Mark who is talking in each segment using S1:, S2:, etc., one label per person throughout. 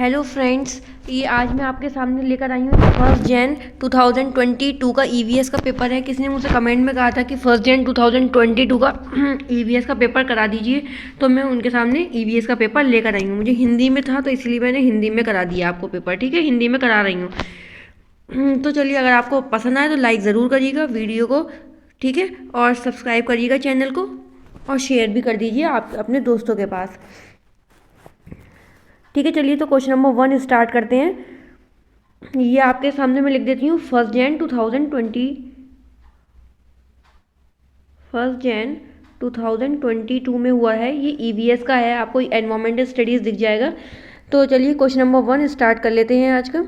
S1: Hello friends, ये आज मैं आपके सामने लेकर आई हूँ 1 जन 2022 का ईवीएस का पेपर है। किसी ने मुझसे कमेंट में कहा था कि 1 जन 2022 का ईवीएस का पेपर करा दीजिए, तो मैं उनके सामने ईवीएस का पेपर लेकर आई हूँ। मुझे हिंदी में था तो इसलिए मैंने हिंदी में करा दिया आपको पेपर। ठीक है, हिंदी में करा रही हूँ। तो चलिए, अगर आपको पसंद आए तो लाइक ज़रूर करिएगा वीडियो को, ठीक है, और सब्सक्राइब करिएगा चैनल को, और शेयर भी कर दीजिए आप अपने दोस्तों के पास। ठीक है, चलिए तो क्वेश्चन नंबर 1 स्टार्ट करते हैं। ये आपके सामने मैं लिख देती हूँ 1 जन 2022 में हुआ है। ये ईवीएस का है, आपको एनवायरमेंटल स्टडीज़ दिख जाएगा। तो चलिए क्वेश्चन नंबर 1 स्टार्ट कर लेते हैं आज का।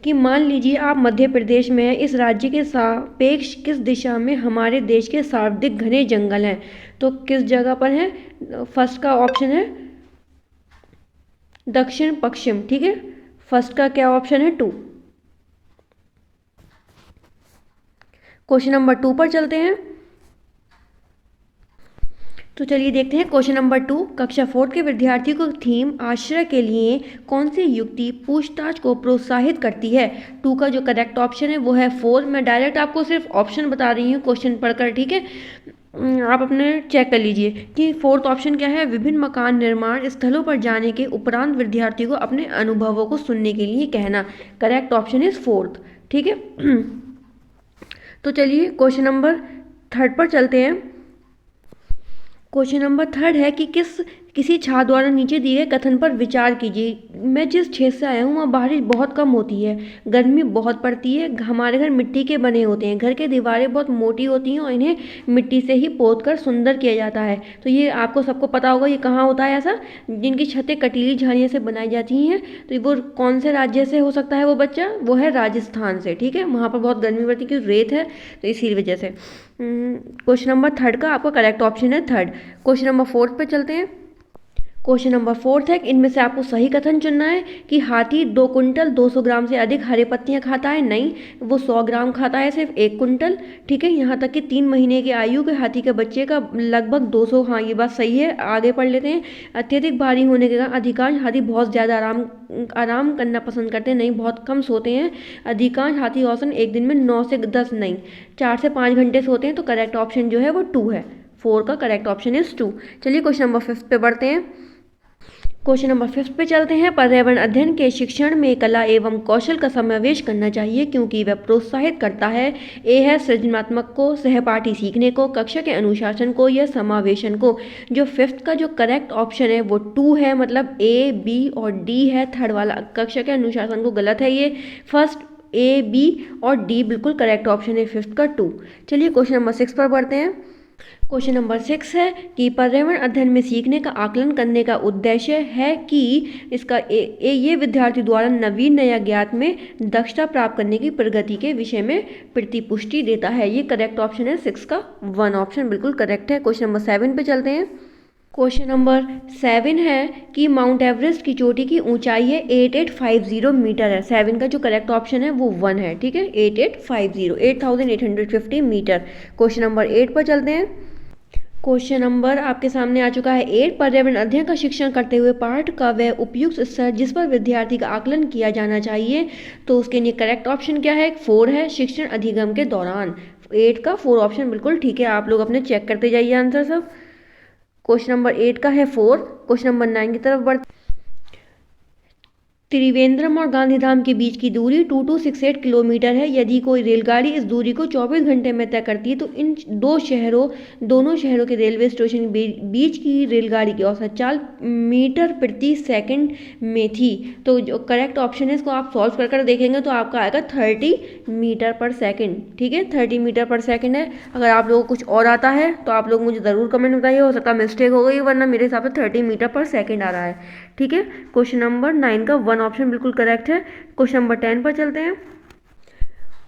S1: कि मान लीजिए आप मध्य प्रदेश में हैं, इस राज्य के सापेक्ष किस दिशा में हमारे देश के सर्वाधिक घने जंगल हैं? तो किस जगह पर है? फर्स्ट का ऑप्शन है दक्षिण पश्चिम। ठीक है, फर्स्ट का क्या ऑप्शन है? 2। क्वेश्चन नंबर 2 पर चलते हैं। तो चलिए देखते हैं क्वेश्चन नंबर 2। कक्षा 4 के विद्यार्थियों को थीम आश्रय के लिए कौन सी युक्ति पूछताछ को प्रोत्साहित करती है? 2 का जो करेक्ट ऑप्शन है वो है 4। मैं डायरेक्ट आपको सिर्फ ऑप्शन बता रही हूँ क्वेश्चन पढ़कर। ठीक है, आप अपने चेक कर लीजिए कि फोर्थ ऑप्शन क्या है। विभिन्न मकान निर्माण स्थलों पर जाने के उपरांत विद्यार्थियों को अपने अनुभवों को सुनने के लिए कहना। Correct option is 4। ठीक है। तो चलिए क्वेश्चन नंबर 3 पर चलते हैं। क्वेश्चन नंबर 3 है कि किसी छात्र द्वारा नीचे दिए गए कथन पर विचार कीजिए। मैं जिस क्षेत्र से आया हूँ वहाँ बारिश बहुत कम होती है, गर्मी बहुत पड़ती है, हमारे घर मिट्टी के बने होते हैं, घर की दीवारें बहुत मोटी होती हैं और इन्हें मिट्टी से ही पोत कर सुंदर किया जाता है। तो ये आपको सबको पता होगा, ये कहाँ होता है ऐसा, जिनकी छतें कटीली झाड़ियों से बनाई जाती हैं। तो वो कौन से राज्य से हो सकता है वो बच्चा? वो है राजस्थान से। ठीक है, वहाँ पर बहुत गर्मी पड़ती है क्योंकि रेत है, तो इसी वजह से। क्वेश्चन नंबर 3 का आपका करेक्ट ऑप्शन है 3rd। क्वेश्चन नंबर 4 पे चलते हैं। क्वेश्चन नंबर 4 है कि इनमें से आपको सही कथन चुनना है कि हाथी 2 कुंटल 200 ग्राम से अधिक हरे पत्तियां खाता है। नहीं, वो 100 ग्राम खाता है, सिर्फ 1 कुंटल। ठीक है, यहाँ तक कि 3 महीने की आयु के हाथी के बच्चे का लगभग 200। हाँ, ये बात सही है। आगे पढ़ लेते हैं। अत्यधिक भारी होने के कारण अधिकांश हाथी बहुत ज़्यादा आराम करना पसंद करते हैं, नहीं बहुत कम सोते हैं। अधिकांश हाथी औसतन एक दिन में 9 से 10 नहीं 4 से 5 घंटे सोते हैं। तो करेक्ट ऑप्शन जो है वो 2 है। 4 का करेक्ट ऑप्शन इज 2। चलिए क्वेश्चन नंबर 5 पे बढ़ते हैं। क्वेश्चन नंबर 5 पे चलते हैं। पर्यावरण अध्ययन के शिक्षण में कला एवं कौशल का समावेश करना चाहिए क्योंकि वह प्रोत्साहित करता है। ए है सृजनात्मक को, सहपाठी सीखने को, कक्षा के अनुशासन को या समावेशन को। जो 5th का जो करेक्ट ऑप्शन है वो 2 है, मतलब ए, बी और डी है। 3rd वाला कक्षा के अनुशासन को गलत है। ये फर्स्ट ए, बी और डी बिल्कुल करेक्ट ऑप्शन है 5th का 2। चलिए क्वेश्चन नंबर 6 पर बढ़ते हैं। क्वेश्चन नंबर 6 है कि पर्यावरण अध्ययन में सीखने का आकलन करने का उद्देश्य है कि इसका ये विद्यार्थी द्वारा नवीन नया ज्ञात में दक्षता प्राप्त करने की प्रगति के विषय में प्रतिपुष्टि देता है। ये करेक्ट ऑप्शन है 6 का 1 ऑप्शन बिल्कुल करेक्ट है। क्वेश्चन नंबर 7 पे चलते हैं। क्वेश्चन नंबर 7 है कि माउंट एवरेस्ट की चोटी की ऊंचाई है 8850 मीटर है। 7 का जो करेक्ट ऑप्शन है वो 1 है। ठीक है, 8850 मीटर। क्वेश्चन नंबर 8 पर चलते हैं। क्वेश्चन नंबर आपके सामने आ चुका है 8। पर्यावरण अध्ययन का शिक्षण करते हुए पाठ का वह उपयुक्त स्तर जिस पर विद्यार्थी का आकलन किया जाना चाहिए। तो उसके लिए करेक्ट ऑप्शन क्या है? 4 है, शिक्षण अधिगम के दौरान। 8 का 4 ऑप्शन बिल्कुल ठीक है। आप लोग अपने चेक करते जाइए आंसर सब। क्वेश्चन नंबर 8 का है 4। क्वेश्चन नंबर 9 की तरफ बढ़ते। त्रिवेंद्रम और गांधीधाम के बीच की दूरी 2268 किलोमीटर है। यदि कोई रेलगाड़ी इस दूरी को 24 घंटे में तय करती है तो इन दोनों शहरों के रेलवे स्टेशन के बीच की रेलगाड़ी की औसत चाल मीटर प्रति सेकंड में थी। तो जो करेक्ट ऑप्शन है इसको आप सॉल्व कर देखेंगे तो आपका आएगा 30 मीटर पर सेकंड। ठीक है, 30 मीटर पर सेकंड है। अगर आप लोगों को कुछ और आता है तो आप लोग मुझे ज़रूर कमेंट बताइए, हो सकता है मिस्टेक हो गई, वरना मेरे हिसाब से 30 मीटर पर सेकंड आ रहा है। ठीक है, क्वेश्चन नंबर 9 का 1 ऑप्शन बिल्कुल करेक्ट है। क्वेश्चन नंबर 10 पर चलते हैं।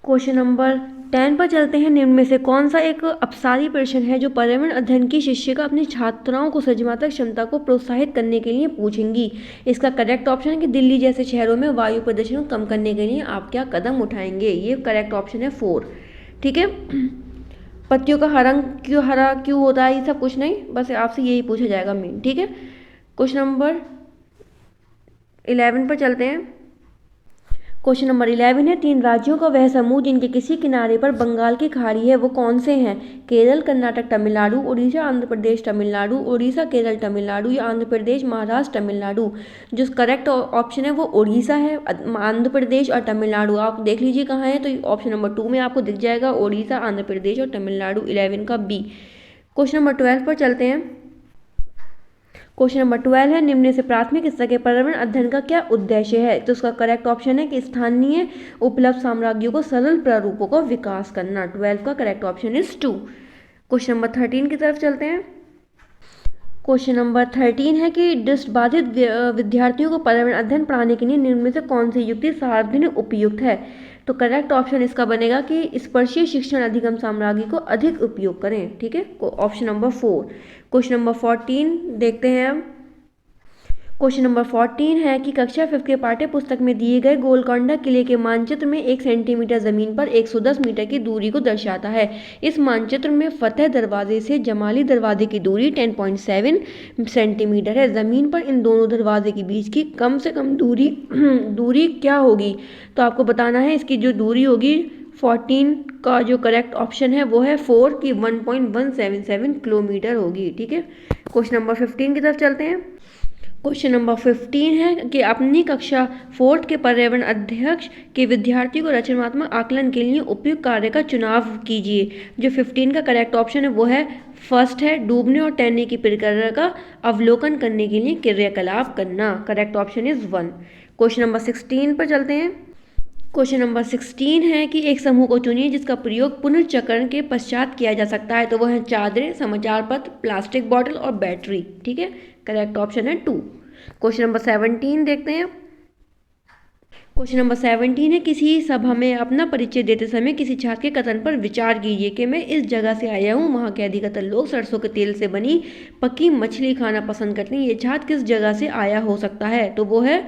S1: क्वेश्चन नंबर 10 पर चलते हैं। निम्न में से कौन सा एक अपसारी प्रश्न है जो पर्यावरण अध्ययन की शिक्षिका अपनी छात्राओं को सृजनात्मक क्षमता को प्रोत्साहित करने के लिए पूछेंगी? इसका करेक्ट ऑप्शन है कि दिल्ली जैसे शहरों में वायु प्रदूषण को कम करने के लिए आप क्या कदम उठाएंगे? ये करेक्ट ऑप्शन है 4। ठीक है, पत्तियों का हरा क्यों होता है, ये सब कुछ नहीं, बस आपसे यही पूछा जाएगा मेन। ठीक है, क्वेश्चन नंबर 11 पर चलते हैं। क्वेश्चन नंबर 11 है, 3 राज्यों का वह समूह जिनके किसी किनारे पर बंगाल की खाड़ी है वो कौन से हैं? केरल, कर्नाटक, तमिलनाडु, उड़ीसा, आंध्र प्रदेश, तमिलनाडु, उड़ीसा, केरल, तमिलनाडु या आंध्र प्रदेश, महाराष्ट्र, तमिलनाडु। जो करेक्ट ऑप्शन है वो उड़ीसा है। आंध्र प्रदेश और तमिलनाडु आप देख लीजिए कहाँ है, तो ऑप्शन नंबर 2 में आपको दिख जाएगा, उड़ीसा, आंध्र प्रदेश और तमिलनाडु। 11 का बी। क्वेश्चन नंबर 12 पर चलते हैं। क्वेश्चन नंबर 12 है, निम्न से प्राथमिक स्तर के पर्यावरण अध्ययन का क्या उद्देश्य है? तो उसका करेक्ट ऑप्शन है कि स्थानीय उपलब्ध सामग्रियों को सरल प्रारूपों का विकास करना। 12 का correct option is 2। Question number 13 की तरफ चलते हैं। क्वेश्चन नंबर 13 है कि दृष्टिबाधित विद्यार्थियों को पर्यावरण अध्ययन पढ़ाने के लिए निम्न में से कौन सी युक्ति सार्वजनिक उपयुक्त है? तो करेक्ट ऑप्शन इसका बनेगा कि स्पर्शीय शिक्षण अधिगम सामग्री को अधिक उपयोग करें। ठीक है, ऑप्शन नंबर 4। क्वेश्चन नंबर 14 देखते हैं हम। क्वेश्चन नंबर 14 है कि कक्षा 5 के पाठ्य पुस्तक में दिए गए गोलकोंडा किले के मानचित्र में 1 सेंटीमीटर जमीन पर 110 मीटर की दूरी को दर्शाता है। इस मानचित्र में फतेह दरवाजे से जमाली दरवाजे की दूरी 10.7 सेंटीमीटर है। जमीन पर इन दोनों दरवाजे के बीच की कम से कम दूरी क्या होगी? तो आपको बताना है इसकी जो दूरी होगी 14 का जो करेक्ट ऑप्शन है वो है 4 की 1.177 किलोमीटर होगी। ठीक है, क्वेश्चन नंबर 15 की तरफ चलते हैं। क्वेश्चन नंबर 15 है कि अपनी कक्षा 4 के पर्यावरण अध्यक्ष के विद्यार्थी को रचनात्मक आकलन के लिए उपयुक्त कार्य का चुनाव कीजिए। जो 15 का करेक्ट ऑप्शन है वो है फर्स्ट है, डूबने और तैरने की प्रक्रिया का अवलोकन करने के लिए क्रियाकलाप करना। Correct option is 1। Question number 16 पर चलते हैं। क्वेश्चन नंबर 16 है कि एक समूह को चुनिए जिसका प्रयोग पुनर्चक्रण के पश्चात किया जा सकता है। तो वह है चादरें, समाचार पत्र, प्लास्टिक बॉटल और बैटरी। ठीक है, करेक्ट ऑप्शन है 2। क्वेश्चन नंबर 17 देखते हैं। क्वेश्चन नंबर 17 है, किसी सभा में अपना परिचय देते समय किसी छात्र के कथन पर विचार कीजिए कि मैं इस जगह से आया हूँ, वहाँ के अधिकतर लोग सरसों के तेल से बनी पकी मछली खाना पसंद करते हैं। ये छात्र किस जगह से आया हो सकता है? तो वो है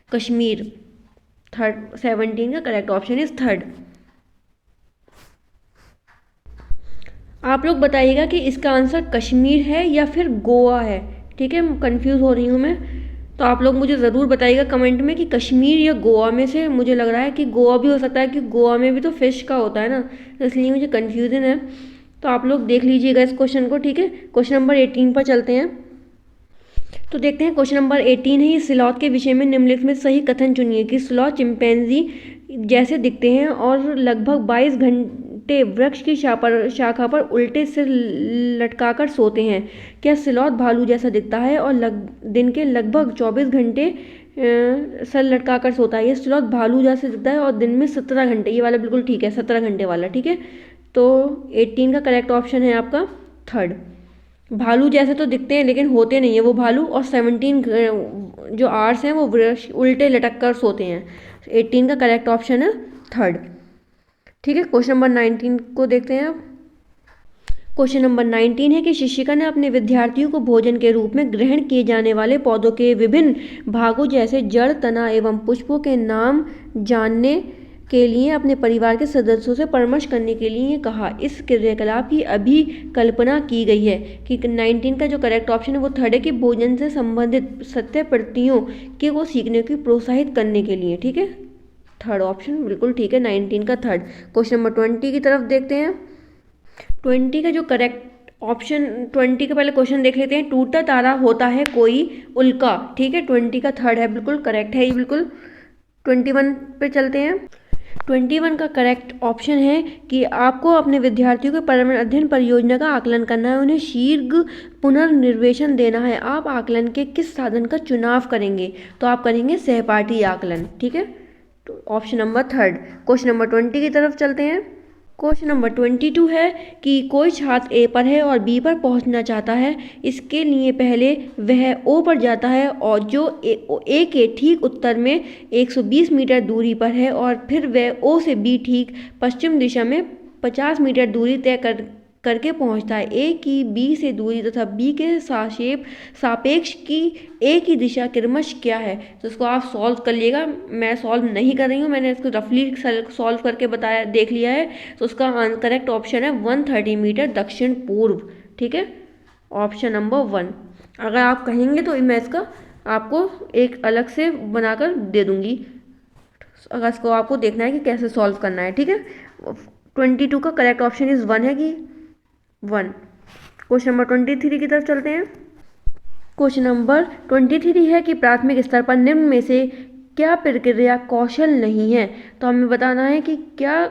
S1: कश्मीर। 17 का करेक्ट ऑप्शन इज 3rd। आप लोग बताइएगा कि इसका आंसर कश्मीर है या फिर गोवा है। ठीक है, कंफ्यूज हो रही हूँ मैं, तो आप लोग मुझे ज़रूर बताइएगा कमेंट में कि कश्मीर या गोवा में से। मुझे लग रहा है कि गोवा भी हो सकता है, कि गोवा में भी तो फिश का होता है ना, तो इसलिए मुझे कन्फ्यूजन है। तो आप लोग देख लीजिएगा इस क्वेश्चन को। ठीक है, क्वेश्चन नंबर 18 पर चलते हैं। तो देखते हैं क्वेश्चन नंबर 18 है, स्लॉथ के विषय में निम्नलिखित में सही कथन चुनिए कि स्लॉथ चिंपैंजी जैसे दिखते हैं और लगभग 22 घंटे वृक्ष की शाखा पर उल्टे सिर लटकाकर सोते हैं। क्या स्लॉथ भालू जैसा दिखता है और दिन के लगभग 24 घंटे सर लटकाकर सोता है? ये स्लॉथ भालू जैसा दिखता है और दिन में 17 घंटे। ये वाला बिल्कुल ठीक है, 17 घंटे वाला। ठीक है, तो 18 का करेक्ट ऑप्शन है आपका 3rd। भालू जैसे तो दिखते हैं लेकिन होते नहीं है वो भालू। और 17 जो आवर्स हैं वो उल्टे लटक कर सोते हैं। 18 का करेक्ट ऑप्शन है 3rd। ठीक है, क्वेश्चन नंबर 19 को देखते हैं अब। क्वेश्चन नंबर 19 है कि शिक्षिका ने अपने विद्यार्थियों को भोजन के रूप में ग्रहण किए जाने वाले पौधों के विभिन्न भागों जैसे जड़, तना एवं पुष्पों के नाम जानने के लिए अपने परिवार के सदस्यों से परामर्श करने के लिए कहा। इस क्रियाकलाप की अभिकल्पना की गई है कि 19 का जो करेक्ट ऑप्शन है वो 3rd है कि भोजन से संबंधित सत्य प्रतियों के को सीखने की प्रोत्साहित करने के लिए। ठीक है, 3rd ऑप्शन बिल्कुल ठीक है, 19 का 3rd। क्वेश्चन नंबर 20 की तरफ देखते हैं। 20 का जो करेक्ट ऑप्शन, 20 के पहले क्वेश्चन देख लेते हैं। टूटा तारा होता है कोई उल्का। ठीक है, 20 का 3rd है, बिल्कुल करेक्ट है ये बिल्कुल। 21 पे चलते हैं। 21 का करेक्ट ऑप्शन है कि आपको अपने विद्यार्थियों के पर्यावरण अध्ययन परियोजना का आकलन करना है, उन्हें शीघ्र पुनर्निर्देशन देना है। आप आकलन के किस साधन का चुनाव करेंगे? तो आप करेंगे सहपाठी आकलन। ठीक है, तो option number 3rd। Question number 20 की तरफ चलते हैं। क्वेश्चन नंबर 22 है कि कोई छात्र ए पर है और बी पर पहुंचना चाहता है। इसके लिए पहले वह ओ पर जाता है और जो ए के ठीक उत्तर में 120 मीटर दूरी पर है और फिर वह ओ से बी ठीक पश्चिम दिशा में 50 मीटर दूरी तय करके पहुंचता है। ए की बी से दूरी तथा बी के सापेक्ष की ए की दिशा क्रमश क्या है? तो इसको आप सॉल्व कर लिएगा, मैं सॉल्व नहीं कर रही हूँ, मैंने इसको रफली सॉल्व करके बताया, देख लिया है। तो उसका करेक्ट ऑप्शन है 130 मीटर दक्षिण पूर्व। ठीक है, ऑप्शन नंबर 1। अगर आप कहेंगे तो मैं इसका आपको एक अलग से बनाकर दे दूंगी, अगर इसको आपको देखना है कि कैसे सॉल्व करना है, ठीक है। 22 का करेक्ट ऑप्शन इज 1 है कि 1। क्वेश्चन नंबर 23 की तरफ चलते हैं। क्वेश्चन नंबर 23 है कि प्राथमिक स्तर पर निम्न में से क्या प्रक्रिया कौशल नहीं है। तो हमें बताना है कि क्या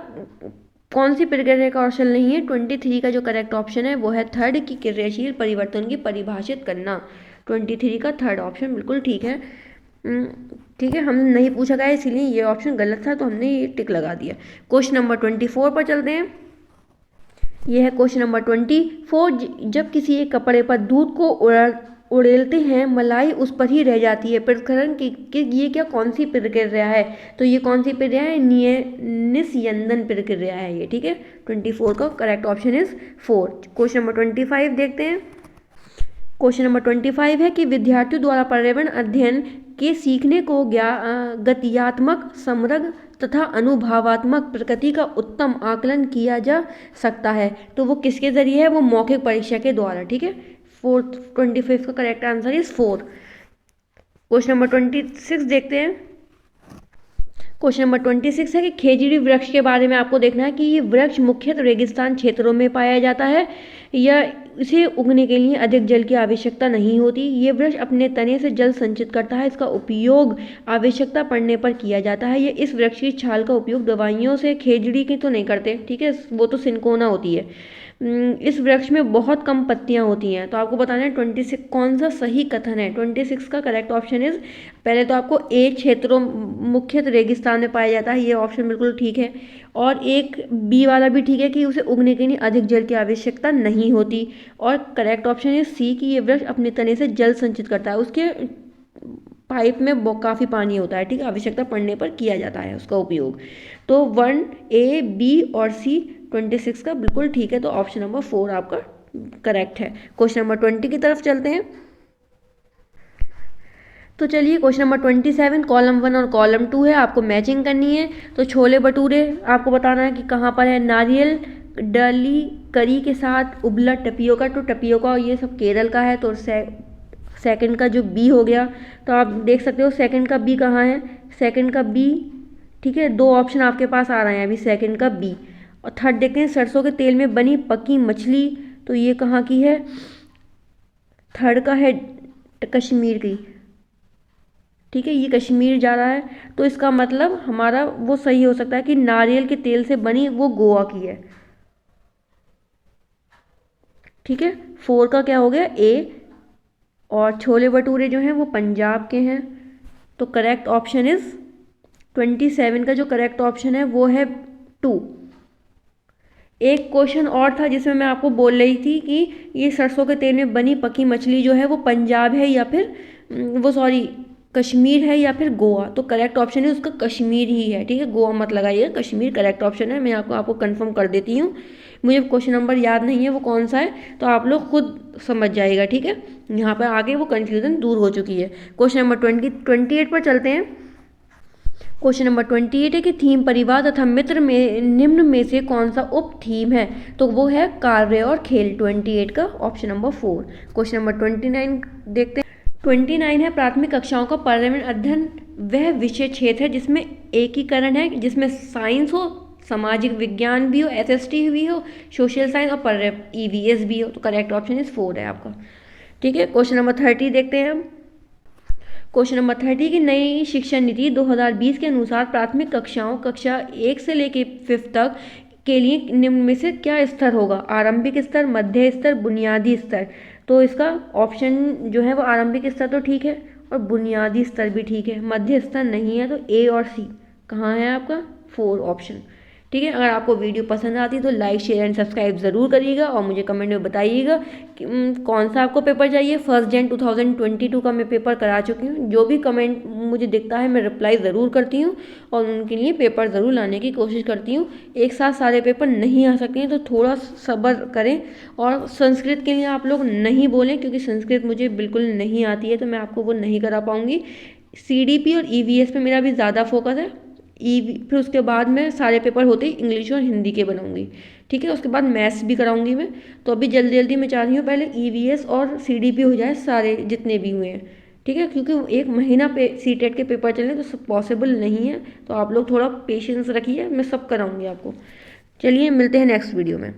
S1: कौन सी प्रक्रिया कौशल नहीं है। 23 का जो करेक्ट ऑप्शन है वो है थर्ड की क्रियाशील परिवर्तन की परिभाषित करना। 23 का थर्ड ऑप्शन बिल्कुल ठीक है। ठीक है, हमने नहीं पूछा गया इसीलिए ये ऑप्शन गलत था, तो हमने ये टिक लगा दिया। क्वेश्चन नंबर 24 पर चलते हैं। ये है क्वेश्चन नंबर 24। जब किसी एक कपड़े पर दूध को उड़ेलते हैं मलाई उस पर ही रह जाती है, प्रसंस्करण की ये क्या कौन सी प्रक्रिया है। तो ये कौन सी प्रक्रिया है, निस्यंदन प्रक्रिया है ये, ठीक है। 24 का correct option is 4। Question number 25 देखते हैं। क्वेश्चन नंबर 25 है कि विद्यार्थियों द्वारा पर्यावरण अध्ययन के सीखने को गत्यात्मक, समग्र तथा अनुभवात्मक प्रकृति का उत्तम आकलन किया जा सकता है। तो वो किसके जरिए है, वो मौखिक परीक्षा के द्वारा, ठीक है। 25 का correct answer is 4। Question number 26 देखते हैं। क्वेश्चन नंबर 26 है कि खेजड़ी वृक्ष के बारे में आपको देखना है कि ये वृक्ष मुख्यतः रेगिस्तान क्षेत्रों में पाया जाता है या इसे उगने के लिए अधिक जल की आवश्यकता नहीं होती। ये वृक्ष अपने तने से जल संचित करता है, इसका उपयोग आवश्यकता पड़ने पर किया जाता है। ये इस वृक्ष की छाल का उपयोग दवाइयों से खेजड़ी की तो नहीं करते, ठीक है, वो तो सिनकोना होती है। इस वृक्ष में बहुत कम पत्तियां होती हैं। तो आपको बताना है 26 कौन सा सही कथन है। 26 का करेक्ट ऑप्शन इज, पहले तो आपको ए क्षेत्रों मुख्यतः रेगिस्तान में पाया जाता है, ये ऑप्शन बिल्कुल ठीक है। और एक बी वाला भी ठीक है कि उसे उगने के लिए अधिक जल की आवश्यकता नहीं होती। और करेक्ट ऑप्शन इज सी कि ये वृक्ष अपने तने से जल संचित करता है, उसके पाइप में काफ़ी पानी होता है, ठीक है, आवश्यकता पड़ने पर किया जाता है उसका उपयोग। तो 1 ए बी और सी 26 का बिल्कुल ठीक है, तो ऑप्शन नंबर 4 आपका करेक्ट है। क्वेश्चन नंबर 20 की तरफ चलते हैं। तो चलिए क्वेश्चन नंबर 27 कॉलम 1 और कॉलम 2 है, आपको मैचिंग करनी है। तो छोले भटूरे आपको बताना है कि कहाँ पर है। नारियल डली करी के साथ उबला टपियोका, तो टपियोका ये सब केरल का है। तो सेकंड का जो बी हो गया, तो आप देख सकते हो सेकंड का बी कहाँ है, सेकंड का बी, ठीक है। 2 ऑप्शन आपके पास आ रहे हैं अभी, सेकंड का बी। और थर्ड देखते हैं सरसों के तेल में बनी पकी मछली, तो ये कहाँ की है, थर्ड का है कश्मीर की, ठीक है, ये कश्मीर जा रहा है। तो इसका मतलब हमारा वो सही हो सकता है कि नारियल के तेल से बनी वो गोवा की है, ठीक है। 4 का क्या हो गया ए। और छोले भटूरे जो हैं वो पंजाब के हैं। तो करेक्ट ऑप्शन इज 27 का जो करेक्ट ऑप्शन है वो है 2। एक क्वेश्चन और था जिसमें मैं आपको बोल रही थी कि ये सरसों के तेल में बनी पकी मछली जो है वो पंजाब है या फिर वो सॉरी कश्मीर है या फिर गोवा। तो करेक्ट ऑप्शन है उसका कश्मीर ही है, ठीक है, गोवा मत लगाइएगा, कश्मीर करेक्ट ऑप्शन है। मैं आपको कंफर्म कर देती हूँ, मुझे क्वेश्चन नंबर याद नहीं है वो कौन सा है, तो आप लोग खुद समझ जाइएगा, ठीक है। यहाँ पर आगे वो कन्फ्यूज़न दूर हो चुकी है। क्वेश्चन नंबर 28 पर चलते हैं। क्वेश्चन नंबर 28 है कि थीम परिवार तथा मित्र में निम्न में से कौन सा उप थीम है। तो वो है कार्य और खेल। 28 का ऑप्शन नंबर 4। क्वेश्चन नंबर 29 देखते हैं। 29 है प्राथमिक कक्षाओं का पर्यावरण अध्ययन वह विषय क्षेत्र है जिसमें एकीकरण है, जिसमें साइंस हो, सामाजिक विज्ञान भी हो, एसएसटी भी हो, सोशल साइंस और ईवीएस भी हो। तो करेक्ट ऑप्शन इज 4 है आपका, ठीक है। क्वेश्चन नंबर 30 देखते हैं हम। क्वेश्चन नंबर 30 की नई शिक्षा नीति 2020 के अनुसार प्राथमिक कक्षाओं कक्षा 1 से लेकर 5 तक के लिए निम्न में से क्या स्तर होगा। आरंभिक स्तर, मध्य स्तर, बुनियादी स्तर। तो इसका ऑप्शन जो है वो आरंभिक स्तर तो ठीक है और बुनियादी स्तर भी ठीक है, मध्य स्तर नहीं है। तो ए और सी कहाँ है आपका, 4 ऑप्शन, ठीक है। अगर आपको वीडियो पसंद आती है तो लाइक शेयर एंड सब्सक्राइब ज़रूर करिएगा और मुझे कमेंट में बताइएगा कि कौन सा आपको पेपर चाहिए। 1 जन 2022 का मैं पेपर करा चुकी हूँ, जो भी कमेंट मुझे दिखता है मैं रिप्लाई ज़रूर करती हूँ और उनके लिए पेपर ज़रूर लाने की कोशिश करती हूँ। एक साथ सारे पेपर नहीं आ सकते हैं तो थोड़ा सब्र करें। और संस्कृत के लिए आप लोग नहीं बोलें क्योंकि संस्कृत मुझे बिल्कुल नहीं आती है, तो मैं आपको वो नहीं करा पाऊँगी। CDP और EVS पे मेरा भी ज़्यादा फोकस है। फिर उसके बाद में सारे पेपर होते ही इंग्लिश और हिंदी के बनाऊंगी, ठीक है। उसके बाद मैथ्स भी कराऊंगी मैं। तो अभी जल्दी जल्दी मैं चाह रही हूँ पहले EVS और CDP हो जाए सारे जितने भी हुए हैं, ठीक है, क्योंकि एक महीना पे सी टेट के पेपर चले तो सब पॉसिबल नहीं है, तो आप लोग थोड़ा पेशेंस रखिए, मैं सब कराऊंगी आपको। चलिए मिलते हैं नेक्स्ट वीडियो में।